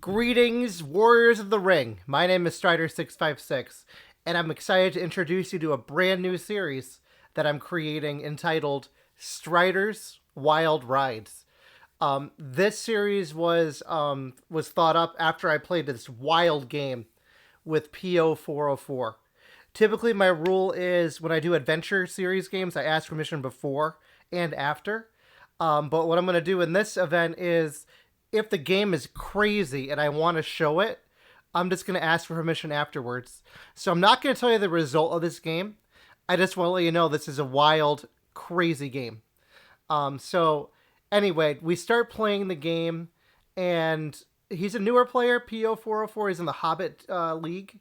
Greetings, Warriors of the Ring. My name is Strider656, and I'm excited to introduce you to a brand new series that I'm creating entitled Strider's Wild Rides. This series was thought up after I played this wild game with PO404. Typically, my rule is when I do adventure series games, I ask permission before and after. But what I'm going to do in this event is if the game is crazy and I want to show it, I'm just going to ask for permission afterwards. So I'm not going to tell you the result of this game. I just want to let you know this is a wild, crazy game. So anyway, we start playing the game, and he's a newer player. PO404 is in the Hobbit League,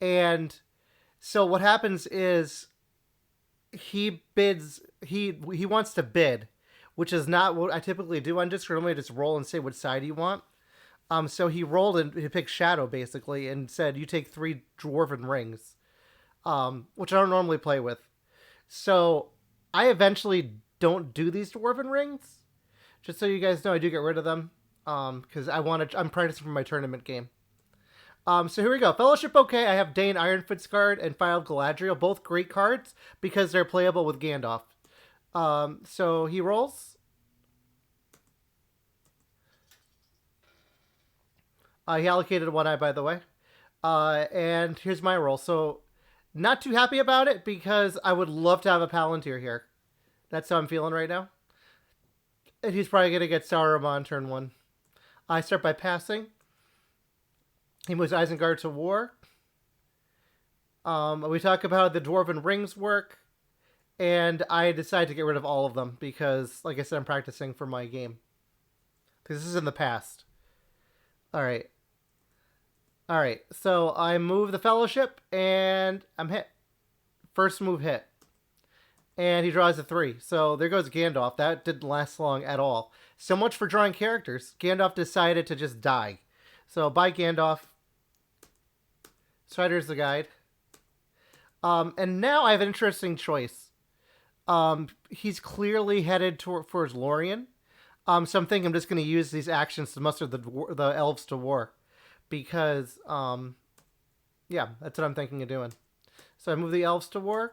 and so what happens is he bids. He wants to bid, which is not what I typically do on Discord. Normally, just roll and say what side you want. So he rolled and he picked Shadow basically, and said, "You take 3 dwarven rings," which I don't normally play with. So I eventually don't do these dwarven rings. Just so you guys know, I do get rid of them because I'm practicing for my tournament game. So here we go. Fellowship okay. I have Dane Ironfoot's card and File Galadriel, both great cards because they're playable with Gandalf. So he rolls. He allocated 1 eye, by the way. And here's my roll. So not too happy about it because I would love to have a Palantir here. That's how I'm feeling right now. And he's probably going to get Saruman turn 1. I start by passing. He moves Isengard to war. We talk about how the Dwarven rings work. And I decide to get rid of all of them because, like I said, I'm practicing for my game. Because this is in the past. Alright. Alright, so I move the Fellowship, and I'm hit. First move hit. And he draws a 3. So there goes Gandalf. That didn't last long at all. So much for drawing characters. Gandalf decided to just die. So bye, Gandalf. Strider's the guide. And now I have an interesting choice. He's clearly headed towards Lorien. So I'm thinking I'm just going to use these actions to muster the elves to war. Because, yeah, that's what I'm thinking of doing. So I move the elves to war.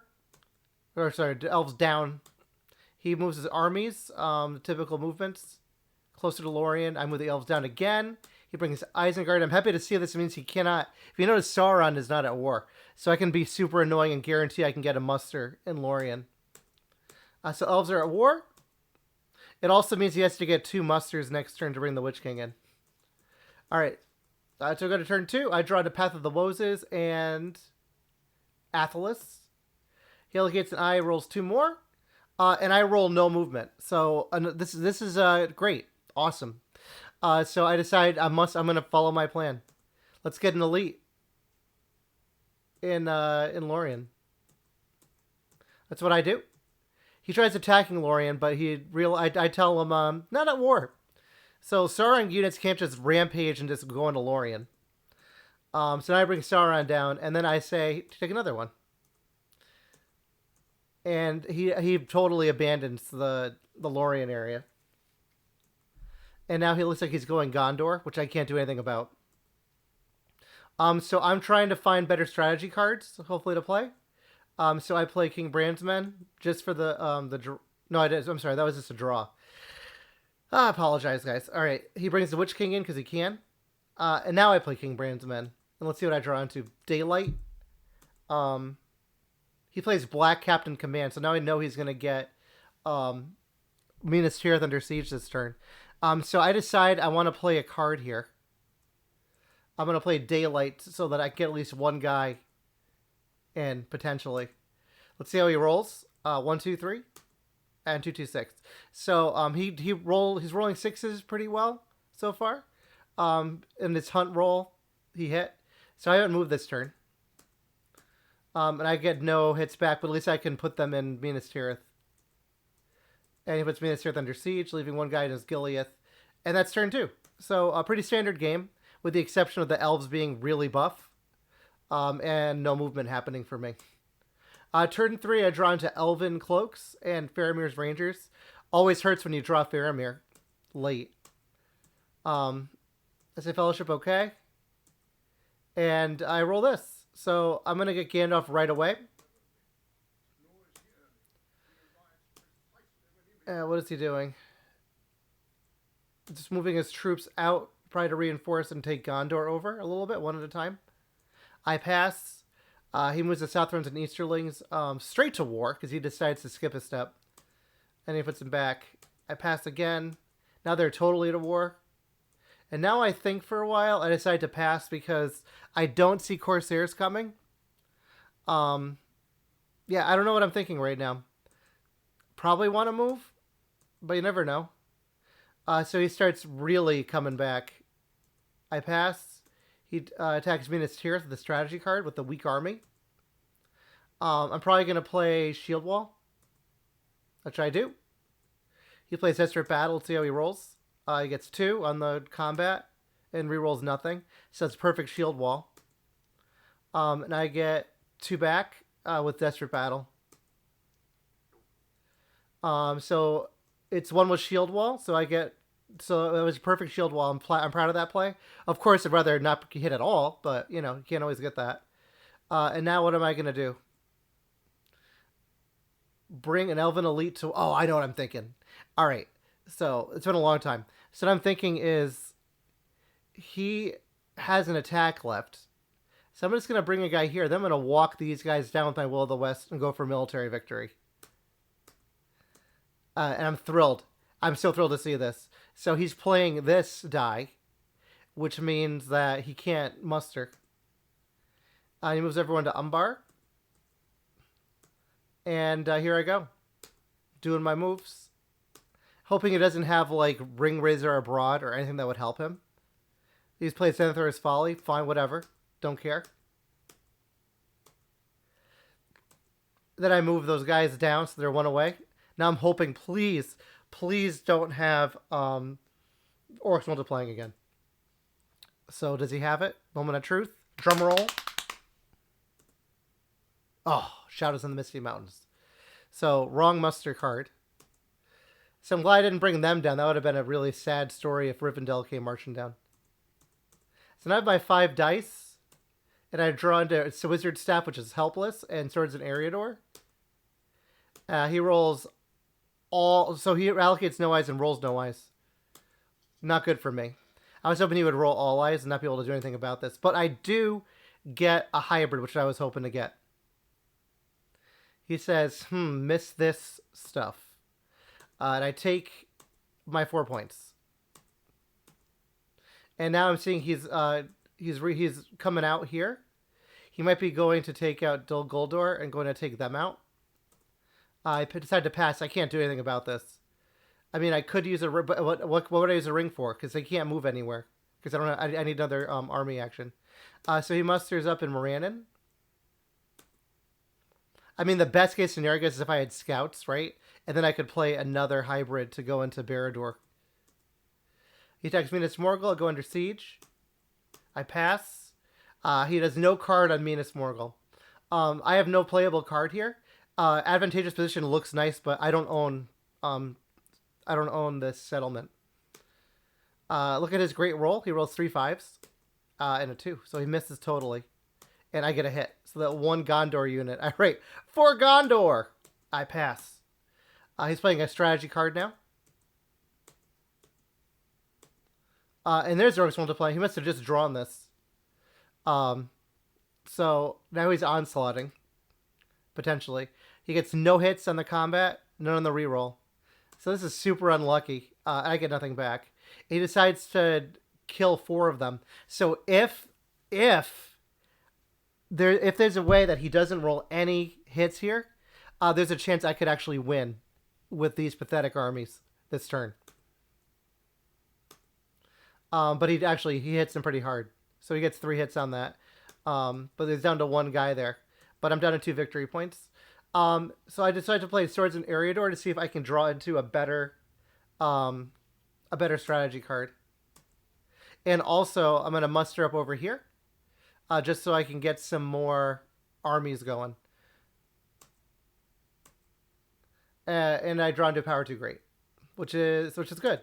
Or, sorry, the elves down. He moves his armies, typical movements, closer to Lorien. I move the elves down again. He brings Isengard. I'm happy to see this. It means he cannot... If you notice, Sauron is not at war. So I can be super annoying and guarantee I can get a muster in Lorien. So elves are at war. It also means he has to get 2 musters next turn to bring the Witch King in. Alright. So go to turn 2. I draw the Path of the Woses and Athelas. He allocates an eye, rolls 2 more. And I roll no movement. So this is great. Awesome. So I decide I'm going to follow my plan. Let's get an elite in Lorien. That's what I do. He tries attacking Lorien, but I tell him not at war. So Sauron units can't just rampage and just go into Lorien. So now I bring Sauron down, and then I say, take another one. And he totally abandons the Lorien area. And now he looks like he's going Gondor, which I can't do anything about. So I'm trying to find better strategy cards, hopefully to play. So I play King Brandsmen just for no, I'm sorry, that was just a draw. I apologize, guys. All right, he brings the Witch King in because he can. And now I play King Brandsmen. And let's see what I draw into. Daylight. He plays Black Captain Command, so now I know he's going to get Minas Tirith under siege this turn. So I decide I want to play a card here. I'm going to play Daylight so that I get at least 1 guy in, potentially. Let's see how he rolls. 1, 2, 3. And 2, 2, 6. So he's rolling 6s pretty well so far. In this hunt roll, he hit. So I haven't moved this turn. And I get no hits back, but at least I can put them in Minas Tirith. And he puts Minas Tirith under siege, leaving 1 guy in his Gileath. And that's turn 2. So a pretty standard game, with the exception of the elves being really buff. And no movement happening for me. Turn 3, I draw into Elven Cloaks and Faramir's Rangers. Always hurts when you draw Faramir late. I say Fellowship okay. And I roll this. So I'm going to get Gandalf right away. What is he doing? Just moving his troops out, probably to reinforce and take Gondor over a little bit, one at a time. I pass. He moves the Southrons and Easterlings straight to war because he decides to skip a step. And he puts them back. I pass again. Now they're totally at war. And now I think for a while. I decide to pass because I don't see Corsairs coming. Yeah, I don't know what I'm thinking right now. Probably want to move, but you never know. So he starts really coming back. I pass. He attacks Minas Tirith with the strategy card with the weak army. I'm probably going to play Shield Wall, which I do. He plays Desperate Battle. Let's see how he rolls. He gets 2 on the combat and rerolls nothing. So it's perfect Shield Wall. And I get 2 back with Desperate Battle. So it's 1 with Shield Wall. So I get... So it was a perfect Shield Wall. I'm proud of that play. Of course, I'd rather not hit at all. But, you know, you can't always get that. And now what am I going to do? Bring an Elven Elite to... Oh, I know what I'm thinking. All right. So it's been a long time. So what I'm thinking is he has an attack left. So I'm just going to bring a guy here. Then I'm going to walk these guys down with my Will of the West and go for military victory. And I'm thrilled. I'm so thrilled to see this. So he's playing this die, which means that he can't muster. He moves everyone to Umbar. And here I go. Doing my moves. Hoping it doesn't have, like, Ring Razor Abroad or anything that would help him. He's played Senator's Folly. Fine, whatever. Don't care. Then I move those guys down so they're 1 away. Now I'm hoping, please don't have Orcs multiplying again. So does he have it? Moment of truth. Drum roll. Oh, Shadows in the Misty Mountains. So wrong muster card. So I'm glad I didn't bring them down. That would have been a really sad story if Rivendell came marching down. So now I have my 5 dice. And I draw into Wizard Staff, which is helpless, and Swords and Eriador. He rolls all... So he allocates no eyes and rolls no eyes. Not good for me. I was hoping he would roll all eyes and not be able to do anything about this. But I do get a hybrid, which I was hoping to get. He says, miss this stuff. And I take my 4 points. And now I'm seeing he's coming out here. He might be going to take out Dol Guldur and going to take them out. I decided to pass. I can't do anything about this. I mean, I could use a... But what would I use a ring for? Because they can't move anywhere. Because I need another army action. So he musters up in Morannon. I mean, the best case scenario, I guess, is if I had scouts, right? And then I could play another hybrid to go into Barad-dûr. He attacks Minas Morgul. I go under siege. I pass. He has no card on Minas Morgul. I have no playable card here. Advantageous position looks nice, but I don't own this settlement. Look at his great roll. He rolls 3 5s and a 2, so he misses totally, and I get a hit. So that 1 Gondor unit. All right, 4 Gondor. I pass. He's playing a strategy card now. And there's Orcs multiplying. He must have just drawn this. So now he's onslaughting. Potentially. He gets no hits on the combat, none on the reroll. So this is super unlucky. I get nothing back. He decides to kill 4 of them. So if there's a way that he doesn't roll any hits here, there's a chance I could actually win with these pathetic armies this turn. But he hits them pretty hard. So he gets 3 hits on that. But he's down to 1 guy there. But I'm down to 2 victory points. So I decided to play Swords and Eriador to see if I can draw into a better strategy card. And also, I'm going to muster up over here. Just so I can get some more armies going. And I draw into Power 2 Great. Which is good.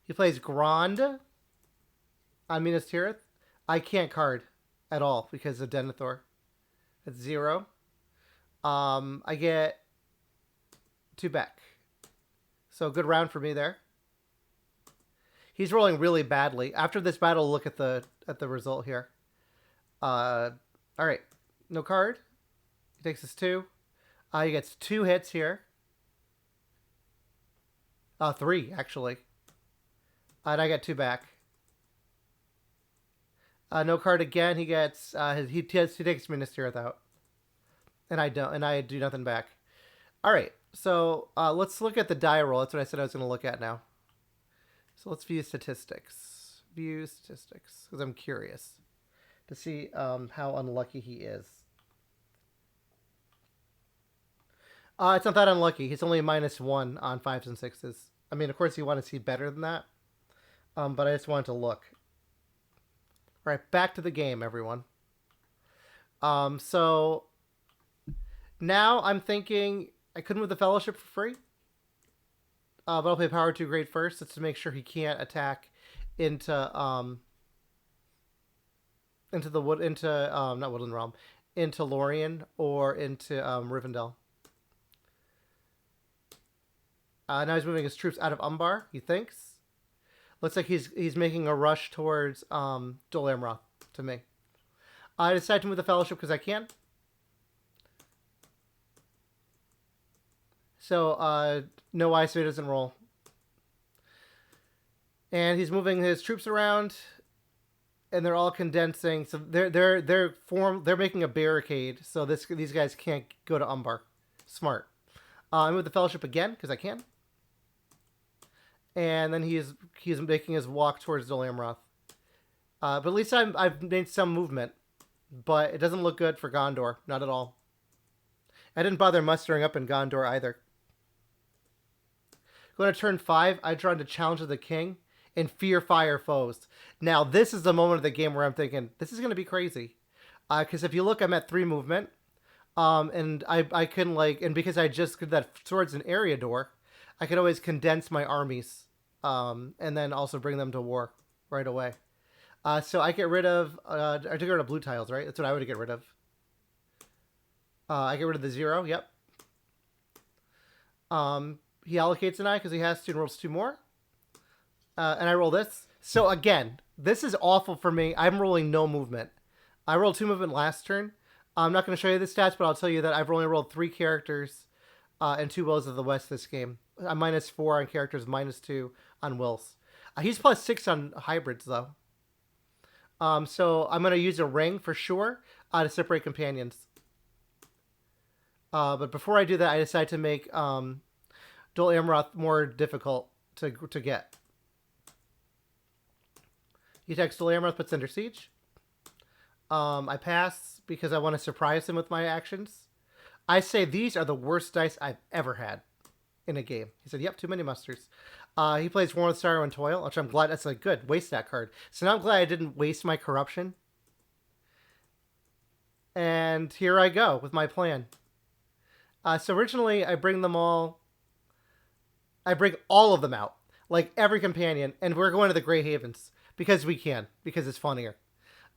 He plays Grand on Minas Tirith. I can't card at all because of Denethor. It's 0. I get 2 back. So good round for me there. He's rolling really badly. After this battle, look at the result here. All right, no card. He takes his 2. He gets 2 hits here. 3 actually. And I get 2 back. No card again. He gets he takes Minas Tirith out, and I don't, and I do nothing back. All right, so let's look at the die roll. That's what I said I was going to look at now. So let's view statistics. View statistics, because I'm curious to see how unlucky he is. It's not that unlucky. He's only -1 on 5s and 6s. I mean, of course, you want to see better than that, but I just wanted to look. All right, back to the game, everyone. So now I'm thinking I could move the Fellowship for free, but I'll play Power 2 Great first, just to make sure he can't attack into the wood not Woodland Realm, into Lorien or into Rivendell. Now he's moving his troops out of Umbar. He thinks. Looks like he's making a rush towards Dol Amroth to me. I decide to move the Fellowship because I can. So no ice, so he doesn't roll. And he's moving his troops around, and they're all condensing. So they're making a barricade, so these guys can't go to Umbar. Smart. I move the Fellowship again because I can. And then he's making his walk towards Dol Amroth. But at least I've made some movement. But it doesn't look good for Gondor. Not at all. I didn't bother mustering up in Gondor either. Going to turn 5, I draw into Challenge of the King and Fear Fire Foes. Now, this is the moment of the game where I'm thinking, this is going to be crazy. Because if you look, I'm at 3 movement. And I can, and because I just did that Swords and Area door, I could always condense my armies. And then also bring them to war right away. So I get rid of... I took rid of blue tiles, right? That's what I would get rid of. I get rid of the 0, yep. He allocates an eye because he has to and rolls 2 more. And I roll this. So again, this is awful for me. I'm rolling no movement. I rolled 2 movement last turn. I'm not going to show you the stats, but I'll tell you that I've only rolled 3 characters and 2 Wills of the West this game. I'm -4 on characters, -2 on Wills. He's +6 on hybrids, though. So I'm going to use a ring for sure to separate companions. But before I do that, I decide to make Dol Amroth more difficult to get. He attacks Dol Amroth, puts under siege. I pass because I want to surprise him with my actions. I say these are the worst dice I've ever had in a game. He said, yep, too many musters. He plays War with Sorrow and Toil, which I'm glad. That's good. Waste that card. So now I'm glad I didn't waste my corruption. And here I go with my plan. So originally, I bring all of them out. Like every companion. And we're going to the Grey Havens. Because we can. Because it's funnier.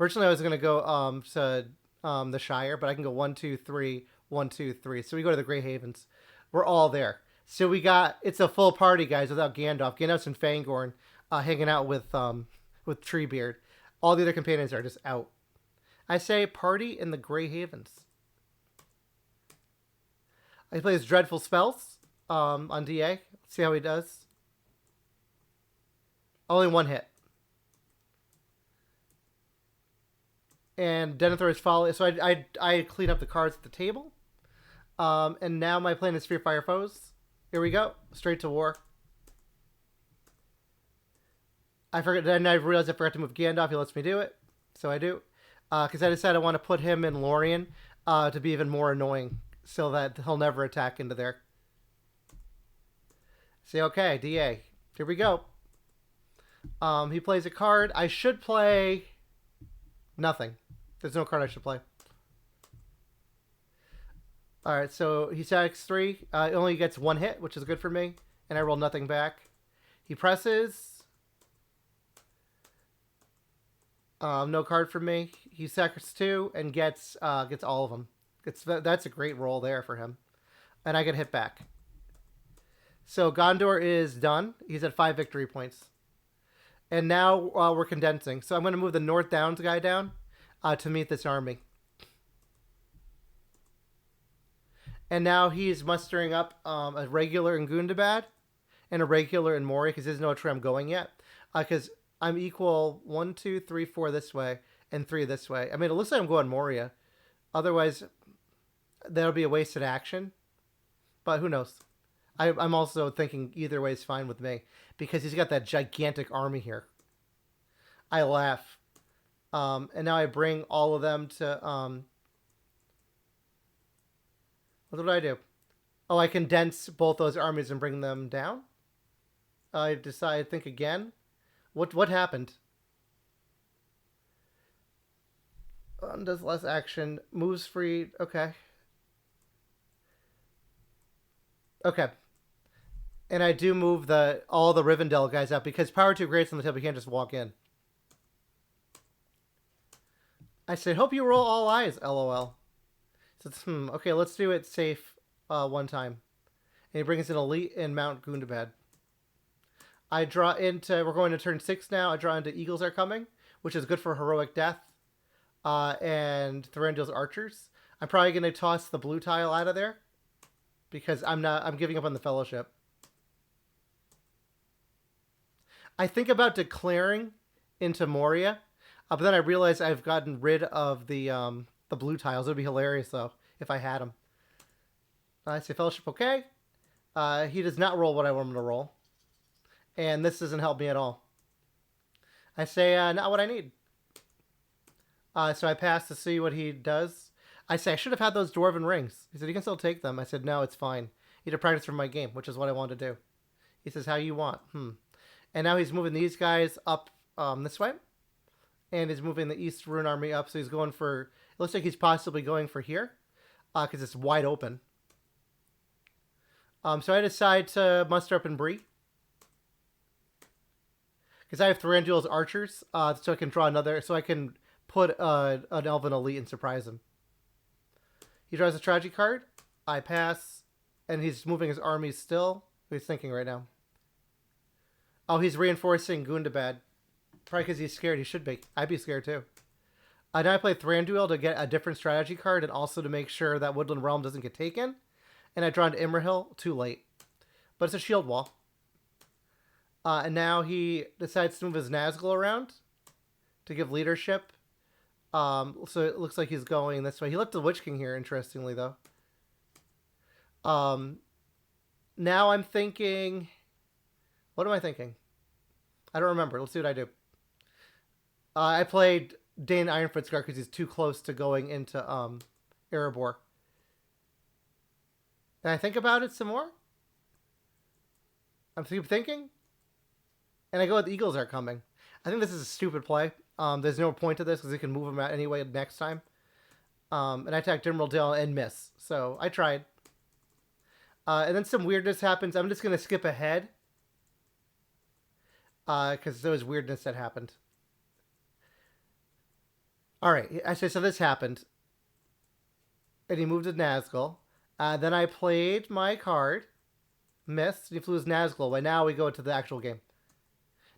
Originally, I was going to go to the Shire. But I can go 1, 2, 3, 1, 2, 3. So we go to the Grey Havens. We're all there. So it's a full party, guys, without Gandalf. Gandalf's and Fangorn hanging out with Treebeard. All the other companions are just out. I say party in the Grey Havens. He plays Dreadful Spells on DA. Let's see how he does. Only 1 hit. And Denethor is following. So I clean up the cards at the table. And now my plan is Fear Fire Foes. Here we go. Straight to war. Then I realized I forgot to move Gandalf. He lets me do it. So I do. Because I decided I want to put him in Lorien to be even more annoying. So that he'll never attack into there. Say, okay, DA. Here we go. He plays a card. I should play nothing. There's no card I should play. Alright, so he attacks 3. He only gets 1 hit, which is good for me. And I roll nothing back. He presses. No card for me. He sacrifices 2 and gets all of them. That's a great roll there for him, and I get hit back. So Gondor is done. He's at 5 victory points, and now we're condensing. So I'm going to move the North Downs guy down to meet this army, and now he's mustering up a regular in Gundabad and a regular in Moria because he doesn't know which way I'm going yet. Because I'm equal 1, 2, 3, 4 this way and 3 this way. I mean, it looks like I'm going Moria. Otherwise, that'll be a wasted action. But who knows? I'm also thinking either way is fine with me because he's got that gigantic army here. I laugh. And now I bring all of them to... what did I do? Oh, I condense both those armies and bring them down? I decide, think again. What happened? Does less action. Moves free. Okay. Okay. And I do move all the Rivendell guys out because power 2 greats on the table. You can't just walk in. I said, hope you roll all eyes, LOL. So, okay, let's do it safe one time. And he brings an elite in Mount Gundabad. I draw into, we're going to turn 6 now. I draw into Eagles Are Coming, which is good for heroic death. And Thranduil's archers. I'm probably going to toss the blue tile out of there because I'm giving up on the fellowship. I think about declaring into Moria, but then I realize I've gotten rid of the blue tiles. It would be hilarious though if I had them. I say fellowship okay. He does not roll what I want him to roll. And this doesn't help me at all. I say, not what I need. So I pass to see what he does. I say, I should have had those dwarven rings. He said, you can still take them. I said, no, it's fine. You need to practice for my game, which is what I want to do. He says, how you want. And now he's moving these guys up this way. And he's moving the East Rune Army up. So he's going for, it looks like he's possibly going for here. Because it's wide open. So I decide to muster up and Bree. Because I have Thranduil's archers, so I can draw another, so I can put an Elven Elite and surprise him. He draws a tragedy card. I pass, and he's moving his armies still. What he's thinking right now. Oh, he's reinforcing Gundabad. Probably because he's scared. He should be. I'd be scared too. Now I play Thranduil to get a different strategy card and also to make sure that Woodland Realm doesn't get taken. And I draw into Imrahil. Too late. But it's a shield wall. And now he decides to move his Nazgul around to give leadership. So it looks like he's going this way. He left the Witch King here, interestingly, though. Now I'm thinking... What am I thinking? I don't remember. Let's see what I do. I played Dane Ironfoot's guard because he's too close to going into Erebor. And I think about it some more. I'm thinking. And I go with Eagles Are Coming. I think this is a stupid play. There's no point to this because he can move them out anyway next time. And I attack Dimril Dale and miss. So I tried. And then some weirdness happens. I'm just going to skip ahead. Because there was weirdness that happened. Alright, I say, so this happened. And he moved to Nazgul. Then I played my card. Missed. And he flew his Nazgul away. Now we go to the actual game.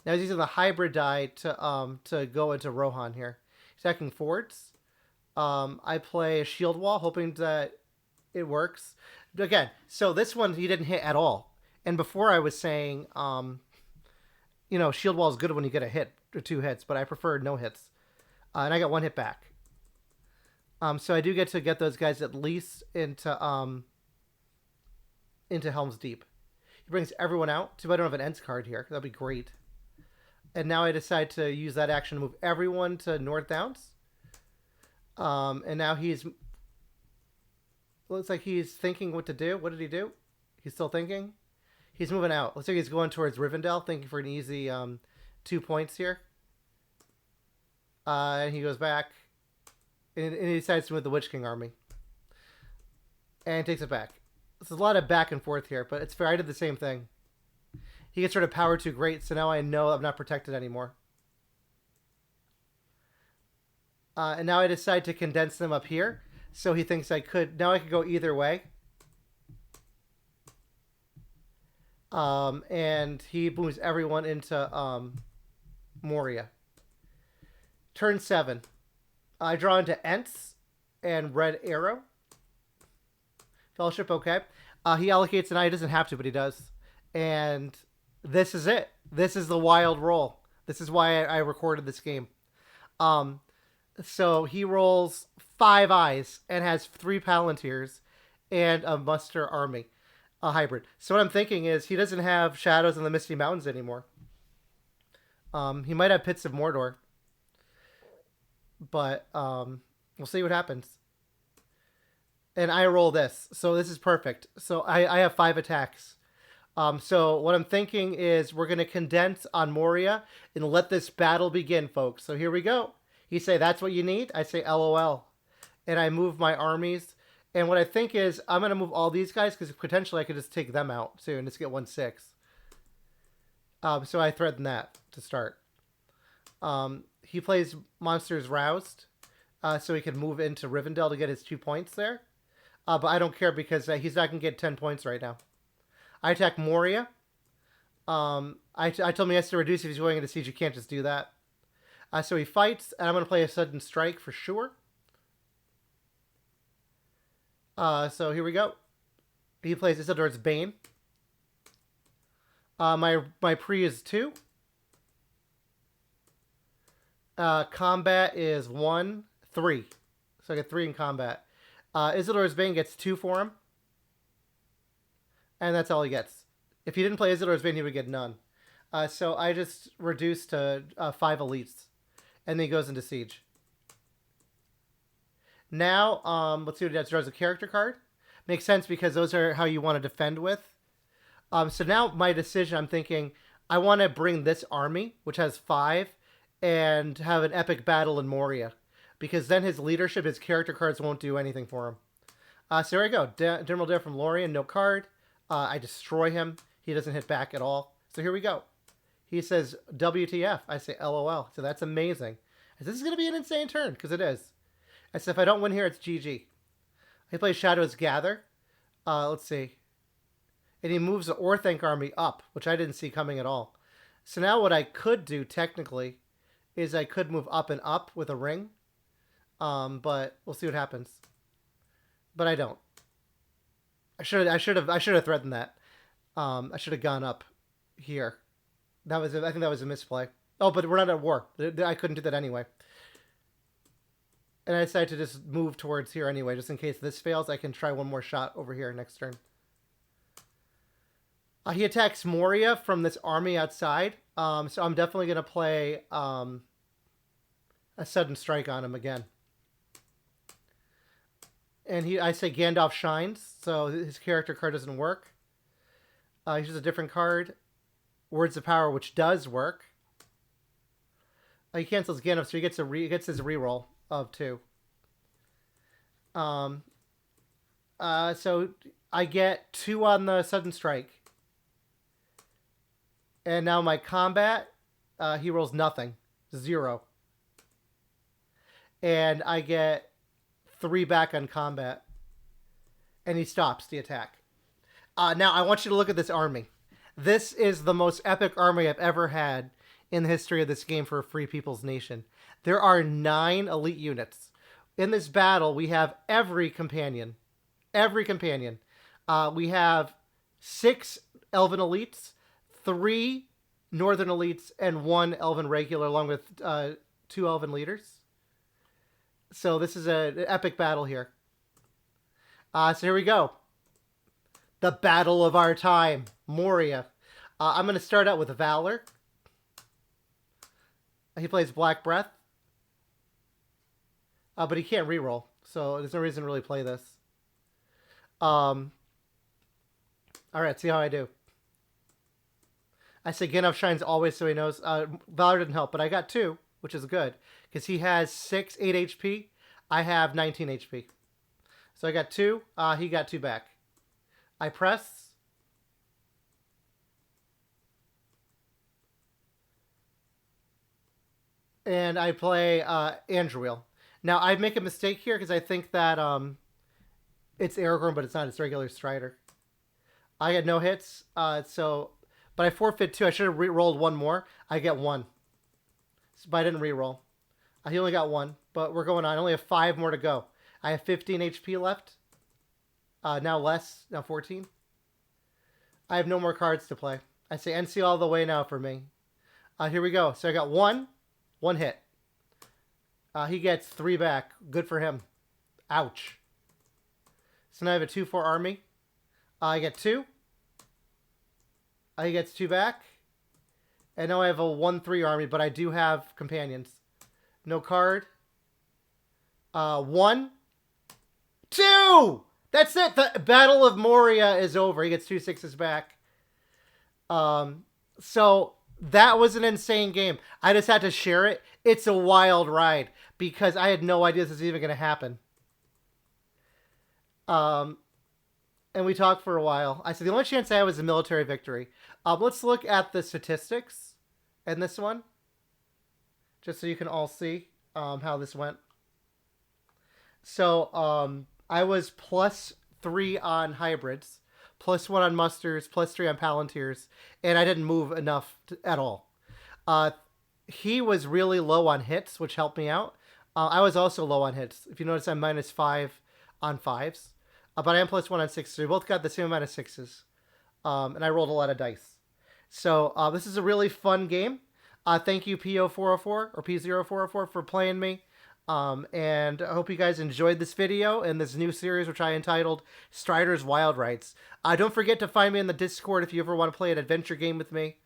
Now he's using the hybrid die to go into Rohan here. He's attacking forts. I play a shield wall, hoping that it works. Again, so this one he didn't hit at all. And before I was saying, shield wall is good when you get a hit or 2 hits, but I prefer no hits. And I got 1 hit back. So I do get to get those guys at least into Helm's Deep. He brings everyone out. Too bad I don't have an Ents card here. That'd be great. And now I decide to use that action to move everyone to North Downs. And now looks like he's thinking what to do. What did he do? He's still thinking. He's moving out. Looks like he's going towards Rivendell, thinking for an easy 2 points here. And he goes back. And he decides to move the Witch King army. And takes it back. There's a lot of back and forth here, but it's fair. I did the same thing. He gets rid of power 2 great, so now I know I'm not protected anymore. And now I decide to condense them up here. So he thinks I could. Now I could go either way. And he moves everyone into Moria. Turn 7. I draw into Ents and Red Arrow. Fellowship, okay. He allocates an eye. He doesn't have to, but he does. And this is it. This is the wild roll. This is why I recorded this game. So he rolls 5 eyes and has 3 Palantirs and a muster army, a hybrid. So what I'm thinking is he doesn't have Shadows in the Misty Mountains anymore. He might have Pits of Mordor, but we'll see what happens. And I roll this, so this is perfect. So I have 5 attacks. So what I'm thinking is we're going to condense on Moria and let this battle begin, folks. So here we go. He say, that's what you need? I say, LOL. And I move my armies. And what I think is I'm going to move all these guys because potentially I could just take them out too and just get 1/6. So I threaten that to start. He plays Monsters Roused, so he can move into Rivendell to get his 2 points there. But I don't care because he's not going to get 10 points right now. I attack Moria. I told him he has to reduce if he's going into siege. You can't just do that. So he fights, and I'm going to play a Sudden Strike for sure. So here we go. He plays Isildur's Bane. My pre is 2. Combat is 1, 3. So I get 3 in combat. Isildur's Bane gets 2 for him. And that's all he gets. If he didn't play Isildur's Bane, he would get none. So I just reduce to 5 elites. And then he goes into siege. Now, let's see what he does. Draws a character card. Makes sense because those are how you want to defend with. So now my decision, I'm thinking, I want to bring this army, which has 5, and have an epic battle in Moria. Because then his leadership, his character cards won't do anything for him. So here we go. Admiral Dare from Lorien, no card. I destroy him. He doesn't hit back at all. So here we go. He says, WTF. I say, LOL. So that's amazing. I said, this is going to be an insane turn, because it is. I said, if I don't win here, it's GG. He plays Shadows Gather. Let's see. And he moves the Orthanc army up, which I didn't see coming at all. So now what I could do, technically, is I could move up and up with a ring. But we'll see what happens. But I don't. I should have threatened that. I should have gone up here. I think that was a misplay. Oh, but we're not at war. I couldn't do that anyway. And I decided to just move towards here anyway, just in case this fails. I can try one more shot over here next turn. He attacks Moria from this army outside. So I'm definitely going to play a Sudden Strike on him again. And I say Gandalf shines, so his character card doesn't work. He uses a different card, Words of Power, which does work. He cancels Gandalf, so he gets his reroll of 2. So I get 2 on the Sudden Strike. And now my combat, he rolls nothing, 0. And I get 3 back on combat. And he stops the attack. Now, I want you to look at this army. This is the most epic army I've ever had in the history of this game for a Free People's Nation. There are 9 elite units. In this battle, we have every companion. Every companion. We have 6 Elven elites, 3 Northern elites, and 1 Elven regular, along with 2 Elven leaders. So this is an epic battle here. So here we go. The battle of our time, Moria. I'm going to start out with Valor. He plays Black Breath. But he can't reroll, so there's no reason to really play this. Alright, see how I do. I say Gandalf shines always so he knows. Valor didn't help, but I got 2, which is good. Because he has 8 HP. I have 19 HP. So I got 2. He got 2 back. I press. And I play Andruil. Now I make a mistake here because I think that it's Aragorn, but it's not. It's regular Strider. I had no hits, but I forfeit two. I should have re-rolled one more. I get one, but I didn't re-roll. He only got one, but we're going on. I only have 5 more to go. I have 15 HP left. Now less. Now 14. I have no more cards to play. I say NC all the way now for me. Here we go. So I got one hit. He gets 3 back. Good for him. Ouch. So now I have a 2-4 army. I get 2. He gets 2 back. And now I have a 1-3 army, but I do have companions. No card. 1, 2! That's it! The Battle of Moria is over. He gets 2 6s back. So that was an insane game. I just had to share it. It's a wild ride because I had no idea this was even going to happen. And we talked for a while. I said the only chance I had was a military victory. Let's look at the statistics in this one, just so you can all see how this went. So I was +3 on hybrids, +1 on musters, +3 on palantirs, and I didn't move enough at all. He was really low on hits, which helped me out. I was also low on hits. If you notice, I'm -5 on 5s. But I am +1 on 6s. So we both got the same amount of 6s. And I rolled a lot of dice. So this is a really fun game. Thank you, PO404 or P0404 for playing me. And I hope you guys enjoyed this video and this new series, which I entitled Strider's Wild Rights. Don't forget to find me in the Discord if you ever want to play an adventure game with me.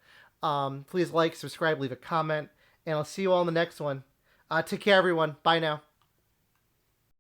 Please like, subscribe, leave a comment, and I'll see you all in the next one. Take care, everyone. Bye now.